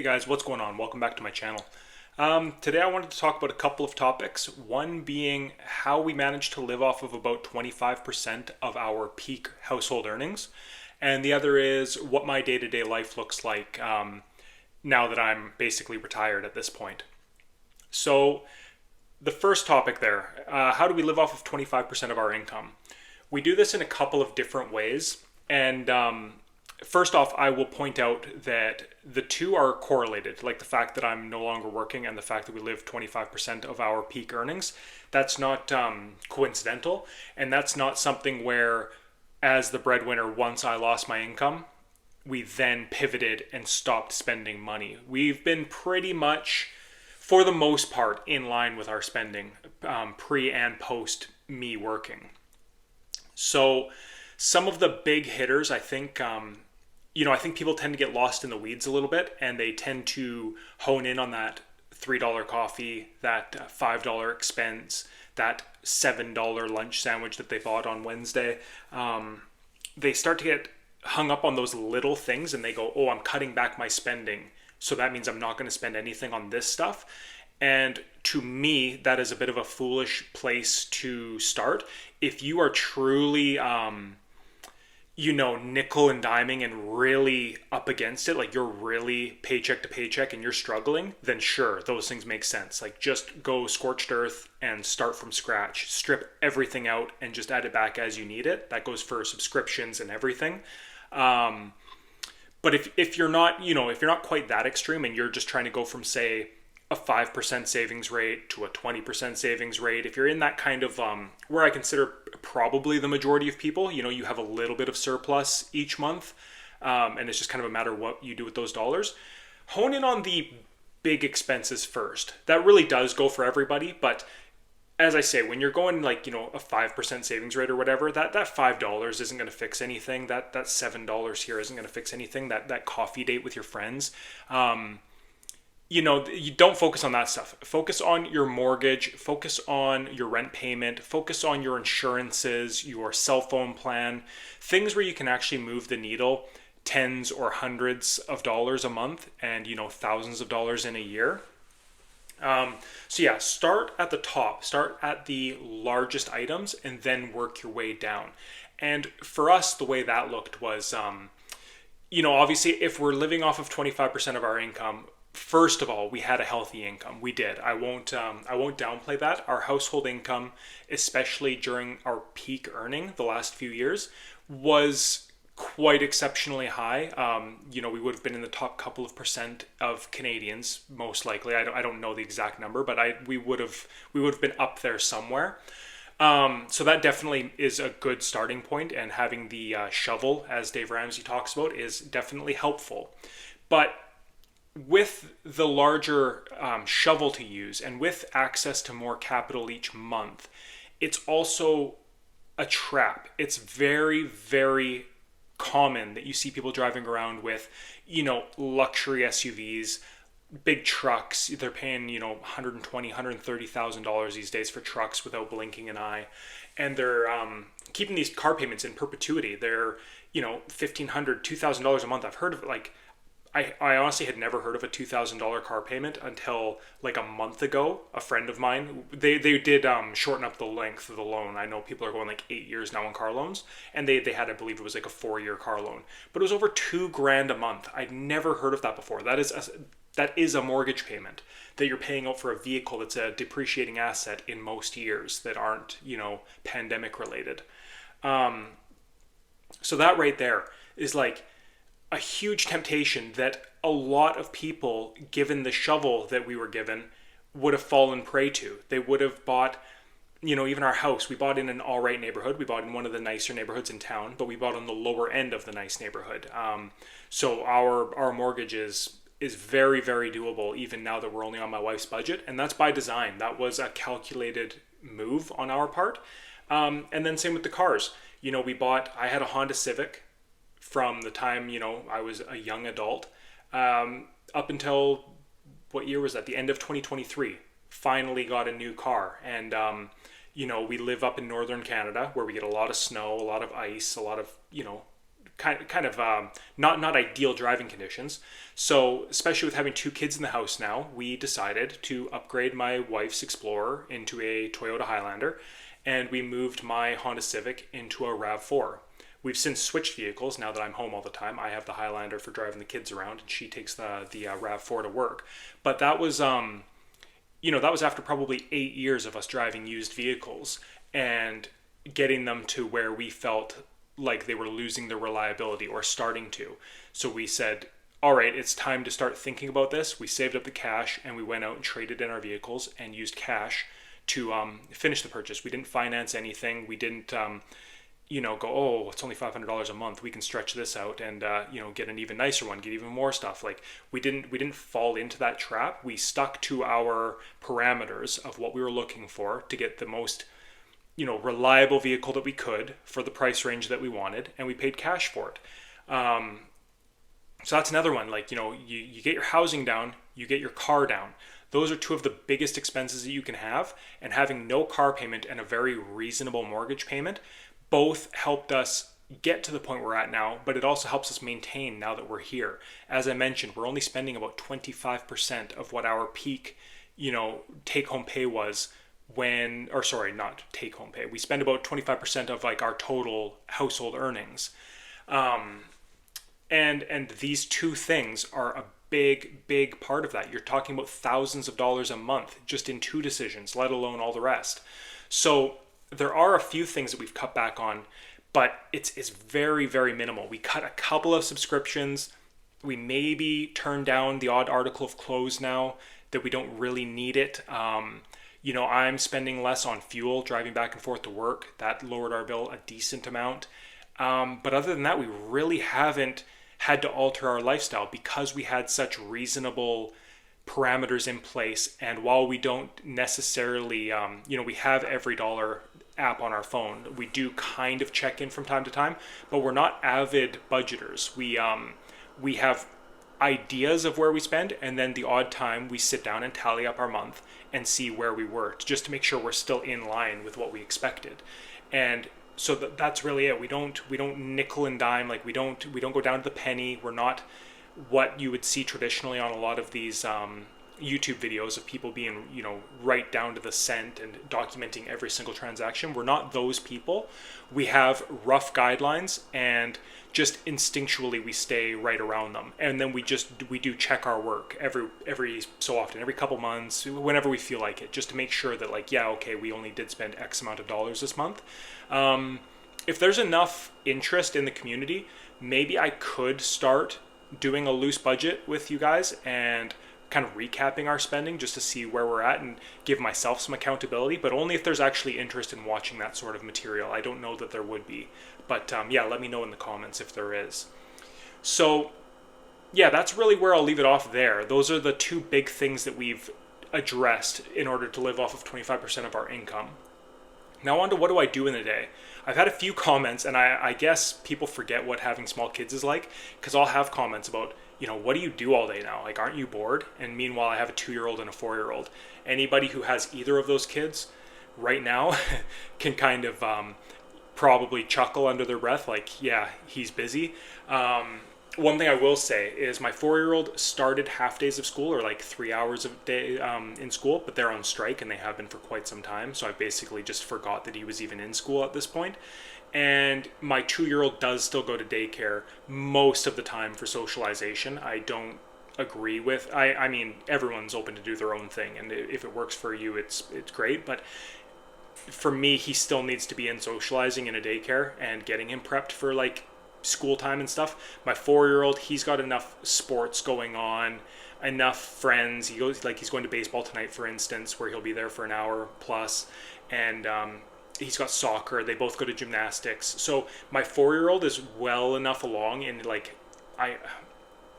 Hey guys, what's going on? Welcome back to my channel. Today I wanted to talk about a couple of topics. One being how we manage to live off of about 25% of our peak household earnings. And the other is what my day-to-day life looks like now that I'm basically retired at this point. So the first topic there, how do we live off of 25% of our income? We do this in a couple of different ways. And first off, I will point out that the two are correlated, like the fact that I'm no longer working and the fact that we live 25% of our peak earnings. That's not coincidental, and that's not something where, as the breadwinner, once I lost my income, we then pivoted and stopped spending money. We've been pretty much, for the most part, in line with our spending pre and post me working. So some of the big hitters, I think, I think people tend to get lost in the weeds a little bit, and they tend to hone in on that $3 coffee, that $5 expense, that $7 lunch sandwich that they bought on Wednesday. They start to get hung up on those little things, and they go, "Oh, I'm cutting back my spending, so that means I'm not going to spend anything on this stuff." And to me, that is a bit of a foolish place to start. If you are truly nickel and diming and really up against it, like you're really paycheck to paycheck and you're struggling, then sure, those things make sense. Like just go scorched earth and start from scratch. Strip everything out and just add it back as you need it. That goes for subscriptions and everything. But if you're not, if you're not quite that extreme and you're just trying to go from, say, a 5% savings rate to a 20% savings rate, if you're in that kind of where I consider probably the majority of people, you have a little bit of surplus each month, and it's just kind of a matter of what you do with those dollars. Hone in on the big expenses first. That really does go for everybody, but as I say, when you're going like, a 5% savings rate or whatever, that $5 isn't going to fix anything. That $7 here isn't going to fix anything. That coffee date with your friends. You don't focus on that stuff. Focus on your mortgage, focus on your rent payment, focus on your insurances, your cell phone plan, things where you can actually move the needle tens or hundreds of dollars a month and, thousands of dollars in a year. Start at the top, start at the largest items and then work your way down. And for us, the way that looked was, obviously if we're living off of 25% of our income, first of all, we had a healthy income. We did. I won't downplay that. Our household income, especially during our peak earning the last few years, was quite exceptionally high. We would have been in the top couple of percent of Canadians, most likely. I don't know the exact number, but we would have been up there somewhere. So that definitely is a good starting point, and having the shovel, as Dave Ramsey talks about, is definitely helpful. But with the larger shovel to use and with access to more capital each month, it's also a trap. It's very, very common that you see people driving around with, luxury SUVs, big trucks. They're paying, $120,000, $130,000 these days for trucks without blinking an eye. And they're keeping these car payments in perpetuity. They're, $1,500, $2,000 a month. I've heard of it, like, I honestly had never heard of a $2,000 car payment until like a month ago. A friend of mine, they did shorten up the length of the loan. I know people are going like 8 years now on car loans, and they had, I believe it was like a 4-year car loan, but it was over $2,000 a month. I'd never heard of that before. That is a mortgage payment that you're paying out for a vehicle that's a depreciating asset in most years that aren't, pandemic related. So that right there is like a huge temptation that a lot of people, given the shovel that we were given, would have fallen prey to. They would have bought, even our house, we bought in an all right neighborhood. We bought in one of the nicer neighborhoods in town, but we bought on the lower end of the nice neighborhood. So our mortgage is very, very doable, even now that we're only on my wife's budget. And that's by design. That was a calculated move on our part. And then same with the cars. I had a Honda Civic from the time, I was a young adult, up until, what year was that? The end of 2023, finally got a new car. And, we live up in northern Canada where we get a lot of snow, a lot of ice, a lot of, not ideal driving conditions. So especially with having 2 kids in the house now, we decided to upgrade my wife's Explorer into a Toyota Highlander, and we moved my Honda Civic into a RAV4. We've since switched vehicles now that I'm home all the time. I have the Highlander for driving the kids around, and she takes the RAV4 to work. But that was that was after probably 8 years of us driving used vehicles and getting them to where we felt like they were losing their reliability or starting to. So we said, all right, it's time to start thinking about this. We saved up the cash and we went out and traded in our vehicles and used cash to finish the purchase. We didn't finance anything. We didn't go, oh, it's only $500 a month. We can stretch this out and get an even nicer one, get even more stuff. Like we didn't fall into that trap. We stuck to our parameters of what we were looking for to get the most reliable vehicle that we could for the price range that we wanted, and we paid cash for it. So that's another one. Like, you get your housing down, you get your car down. Those are 2 of the biggest expenses that you can have, and having no car payment and a very reasonable mortgage payment both helped us get to the point we're at now, but it also helps us maintain now that we're here. As I mentioned, we're only spending about 25% of what our peak, take-home pay was not take-home pay. We spend about 25% of like our total household earnings. And these 2 things are a big part of that. You're talking about thousands of dollars a month just in 2 decisions, let alone all the rest. So there are a few things that we've cut back on, but it's very, very minimal. We cut a couple of subscriptions. We maybe turn down the odd article of clothes now that we don't really need it. I'm spending less on fuel driving back and forth to work. That lowered our bill a decent amount. But other than that, we really haven't had to alter our lifestyle because we had such reasonable parameters in place. And while we don't necessarily, we have EveryDollar app on our phone. We do kind of check in from time to time, but we're not avid budgeters. We have ideas of where we spend, and then the odd time we sit down and tally up our month and see where we were, just to make sure we're still in line with what we expected. And so that's really it. We don't nickel and dime. Like we don't go down to the penny. We're not what you would see traditionally on a lot of these YouTube videos of people being, right down to the cent and documenting every single transaction. We're not those people. We have rough guidelines, and just instinctually we stay right around them. And then we do check our work every so often, every couple months, whenever we feel like it, just to make sure that we only did spend X amount of dollars this month. If there's enough interest in the community, maybe I could start doing a loose budget with you guys and kind of recapping our spending just to see where we're at and give myself some accountability, but only if there's actually interest in watching that sort of material. I don't know that there would be, but let me know in the comments if there is. So that's really where I'll leave it off there. Those are the 2 big things that we've addressed in order to live off of 25% of our income. Now on to what do I do in a day? I've had a few comments, and I guess people forget what having small kids is like, because I'll have comments about, what do you do all day now? Like, aren't you bored? And meanwhile, I have a 2-year-old and a 4-year-old. Anybody who has either of those kids right now can kind of probably chuckle under their breath, like, yeah, he's busy. One thing I will say is my 4-year-old started half days of school, or like 3 hours a day in school, but they're on strike and they have been for quite some time. So I basically just forgot that he was even in school at this point. And my 2-year-old does still go to daycare most of the time for socialization. I don't agree with, I mean, everyone's open to do their own thing. And if it works for you, it's great. But for me, he still needs to be in socializing in a daycare and getting him prepped for like school time and stuff. My 4-year-old, he's got enough sports going on, enough friends. He's going to baseball tonight, for instance, where he'll be there for an hour plus. And he's got soccer. They both go to gymnastics. So my 4-year-old is well enough along in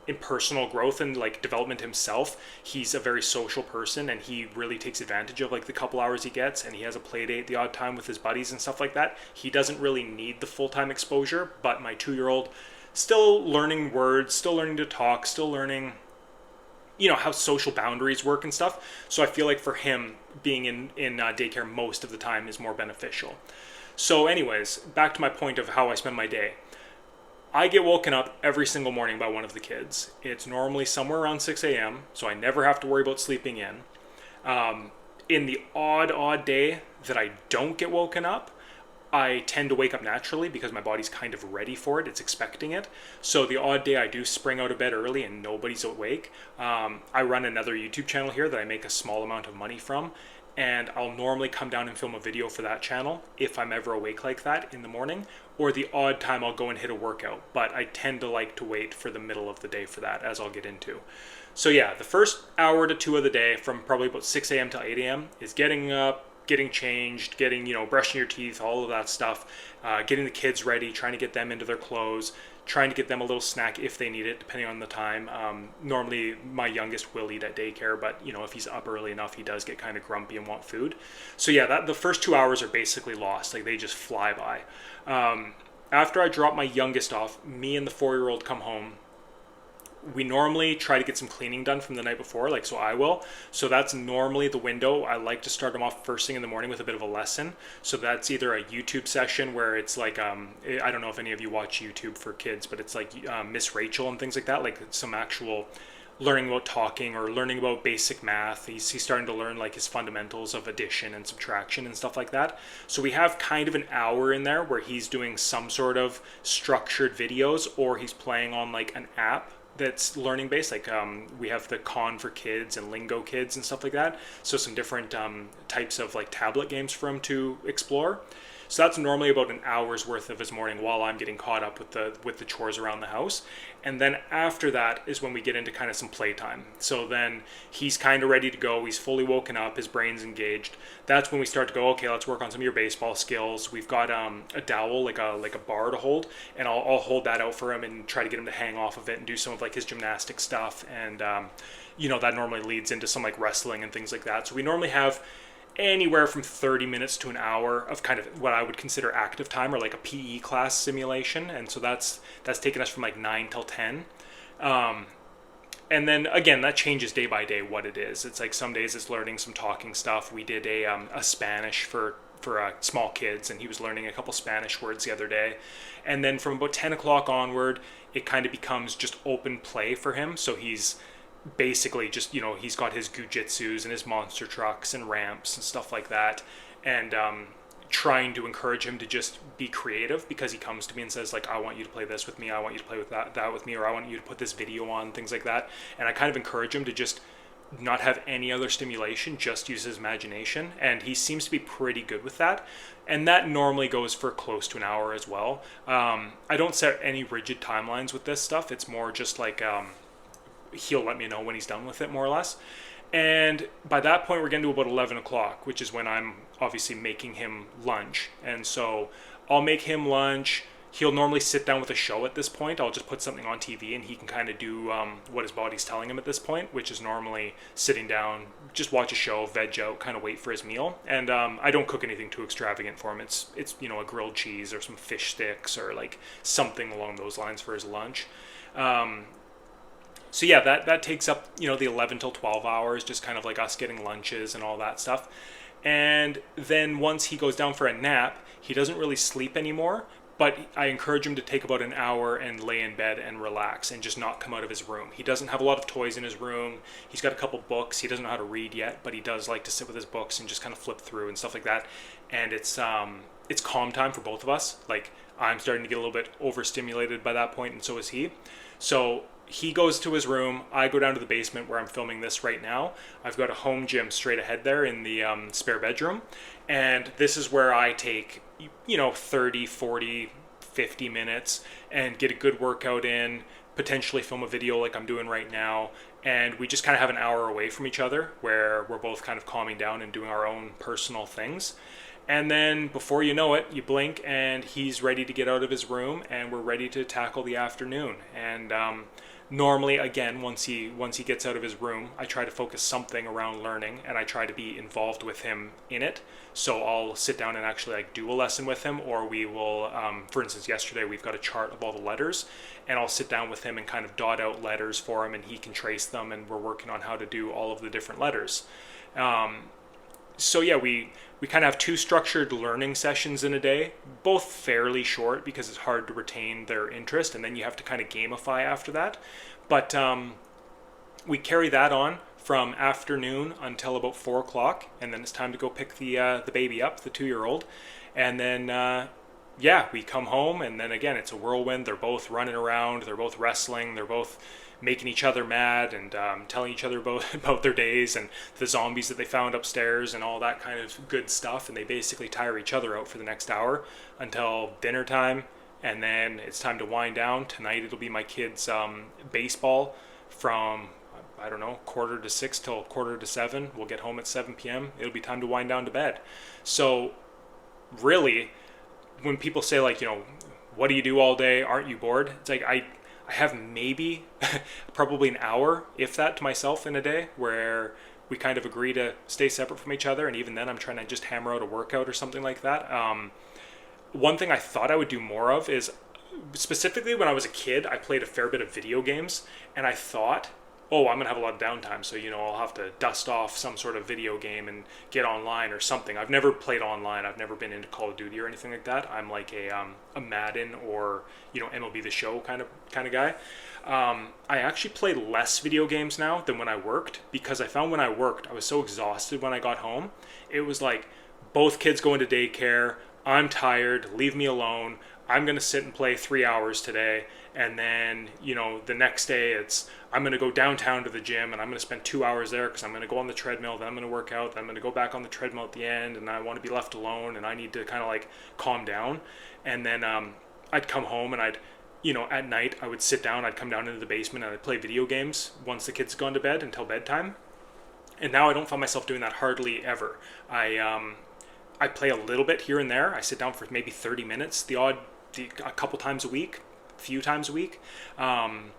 in personal growth and like development himself. He's a very social person, and he really takes advantage of like the couple hours he gets, and he has a play date the odd time with his buddies and stuff like that. He doesn't really need the full-time exposure, but my 2-year-old still learning words, still learning to talk, still learning how social boundaries work and stuff. So I feel like for him, being in daycare most of the time is more beneficial. So anyways, back to my point of how I spend my day. I get woken up every single morning by one of the kids. It's normally somewhere around 6 a.m., so I never have to worry about sleeping in. In the odd day that I don't get woken up, I tend to wake up naturally because my body's kind of ready for it. It's expecting it. So the odd day I do spring out of bed early and nobody's awake. I run another YouTube channel here that I make a small amount of money from. And I'll normally come down and film a video for that channel if I'm ever awake like that in the morning, or the odd time I'll go and hit a workout. But I tend to like to wait for the middle of the day for that, as I'll get into. So yeah, the first hour to two of the day from probably about 6 a.m. to 8 a.m. is getting up, getting changed, getting, brushing your teeth, all of that stuff, getting the kids ready, trying to get them into their clothes, trying to get them a little snack if they need it, depending on the time. Normally, my youngest will eat at daycare, but if he's up early enough, he does get kind of grumpy and want food. So yeah, the first 2 hours are basically lost. Like, they just fly by. After I drop my youngest off, me and the 4-year-old come home. We normally try to get some cleaning done from the night before, so I will. So that's normally the window. I like to start them off first thing in the morning with a bit of a lesson. So that's either a YouTube session where it's like, I don't know if any of you watch YouTube for kids, but it's like Miss Rachel and things like that, like some actual learning about talking or learning about basic math. He's starting to learn like his fundamentals of addition and subtraction and stuff like that. So we have kind of an hour in there where he's doing some sort of structured videos, or he's playing on like an app that's learning based. Like we have the Khan for Kids and Lingo Kids and stuff like that. So some different types of like tablet games for him to explore. So that's normally about an hour's worth of his morning while I'm getting caught up with the chores around the house. And then after that is when we get into kind of some playtime. So then he's kind of ready to go. He's fully woken up. His brain's engaged. That's when we start to go, okay, let's work on some of your baseball skills. We've got a dowel, like a bar to hold, and I'll hold that out for him and try to get him to hang off of it and do some of like his gymnastic stuff. And that normally leads into some like wrestling and things like that. So we normally have anywhere from 30 minutes to an hour of kind of what I would consider active time, or like a PE class simulation. And so that's taken us from like 9 till 10. And then again, that changes day by day what it is. It's like some days it's learning some talking stuff. We did a Spanish for small kids, and he was learning a couple Spanish words the other day. And then from about 10 o'clock onward, it kind of becomes just open play for him. So he's basically just, he's got his gujitsus and his monster trucks and ramps and stuff like that. And trying to encourage him to just be creative, because he comes to me and says like, I want you to play this with me, I want you to play with that with me, or I want you to put this video on, things like that. And I kind of encourage him to just not have any other stimulation, just use his imagination. And he seems to be pretty good with that. And that normally goes for close to an hour as well. I don't set any rigid timelines with this stuff. It's more just like he'll let me know when he's done with it, more or less. And by that point, we're getting to about 11 o'clock, which is when I'm obviously making him lunch. And so I'll make him lunch. He'll normally sit down with a show at this point. I'll just put something on TV and he can kind of do what his body's telling him at this point, which is normally sitting down, just watch a show, veg out, kind of wait for his meal. And I don't cook anything too extravagant for him. It's a grilled cheese or some fish sticks or like something along those lines for his lunch. So yeah, that takes up, the 11 till 12 hours, just kind of like us getting lunches and all that stuff. And then once he goes down for a nap, he doesn't really sleep anymore, but I encourage him to take about an hour and lay in bed and relax and just not come out of his room. He doesn't have a lot of toys in his room. He's got a couple books. He doesn't know how to read yet, but he does like to sit with his books and just kind of flip through and stuff like that. And it's calm time for both of us. Like, I'm starting to get a little bit overstimulated by that point, and so is he. So he goes to his room. I go down to the basement where I'm filming this right now. I've got a home gym straight ahead there in the spare bedroom. And this is where I take, 30, 40, 50 minutes and get a good workout in, potentially film a video like I'm doing right now. And we just kind of have an hour away from each other where we're both kind of calming down and doing our own personal things. And then before you know it, you blink and he's ready to get out of his room and we're ready to tackle the afternoon. And normally, again, once he gets out of his room, I try to focus something around learning and I try to be involved with him in it. So I'll sit down and actually do a lesson with him, or we will, for instance, yesterday we've got a chart of all the letters, and I'll sit down with him and kind of dot out letters for him and he can trace them, and we're working on how to do all of the different letters. so yeah, we kind of have two structured learning sessions in a day, both fairly short because it's hard to retain their interest, and then you have to kind of gamify after that. But we carry that on from afternoon until about 4 o'clock, and then it's time to go pick the baby up, the 2-year-old, and then yeah, we come home, and then again it's a whirlwind. They're both running around, they're both wrestling, they're both making each other mad and telling each other about their days and the zombies that they found upstairs and all that kind of good stuff. And they basically tire each other out for the next hour until dinner time, and then it's time to wind down. Tonight it'll be my kids' baseball from I don't know, 5:45 till 6:45. We'll get home at 7 p.m. It'll be time to wind down to bed. So really, when people say like, what do you do all day? Aren't you bored? It's like I have maybe probably an hour, if that, to myself in a day where we kind of agree to stay separate from each other. And even then I'm trying to just hammer out a workout or something like that. One thing I thought I would do more of is, specifically when I was a kid, I played a fair bit of video games, and I thought, oh, I'm going to have a lot of downtime, so, I'll have to dust off some sort of video game and get online or something. I've never played online. I've never been into Call of Duty or anything like that. I'm like a Madden or, MLB The Show kind of guy. I actually play less video games now than when I worked, because I found when I worked, I was so exhausted when I got home. It was like both kids go into daycare. I'm tired. Leave me alone. I'm going to sit and play 3 hours today. And then, the next day I'm going to go downtown to the gym and I'm going to spend 2 hours there because I'm going to go on the treadmill. Then I'm going to work out. Then I'm going to go back on the treadmill at the end, and I want to be left alone and I need to kind of like calm down. And then I'd come home and at night I would sit down, I'd come down into the basement and I'd play video games once the kids had gone to bed until bedtime. And now I don't find myself doing that hardly ever. I play a little bit here and there. I sit down for maybe 30 minutes, a couple times a week, few times a week, and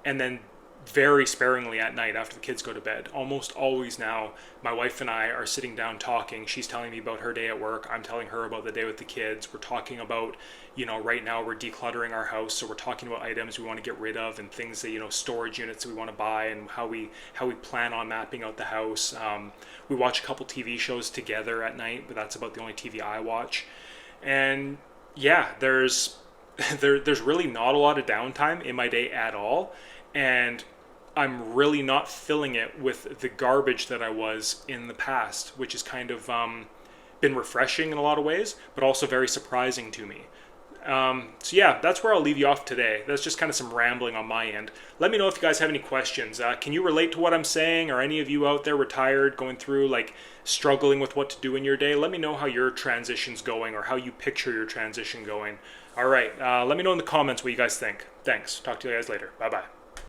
then very sparingly at night after the kids go to bed. Almost always now, my wife and I are sitting down talking. She's telling me about her day at work. I'm telling her about the day with the kids. We're talking about, right now we're decluttering our house, so we're talking about items we want to get rid of and things that, storage units that we want to buy and how we plan on mapping out the house. We watch a couple TV shows together at night, but that's about the only TV I watch. And yeah, there's really not a lot of downtime in my day at all, and I'm really not filling it with the garbage that I was in the past, which has kind of been refreshing in a lot of ways, but also very surprising to me. So yeah, that's where I'll leave you off today. That's just kind of some rambling on my end. Let me know if you guys have any questions. Can you relate to what I'm saying? Or any of you out there retired, going through, like, struggling with what to do in your day? Let me know how your transition's going or how you picture your transition going. All right, let me know in the comments what you guys think. Thanks. Talk to you guys later. Bye-bye.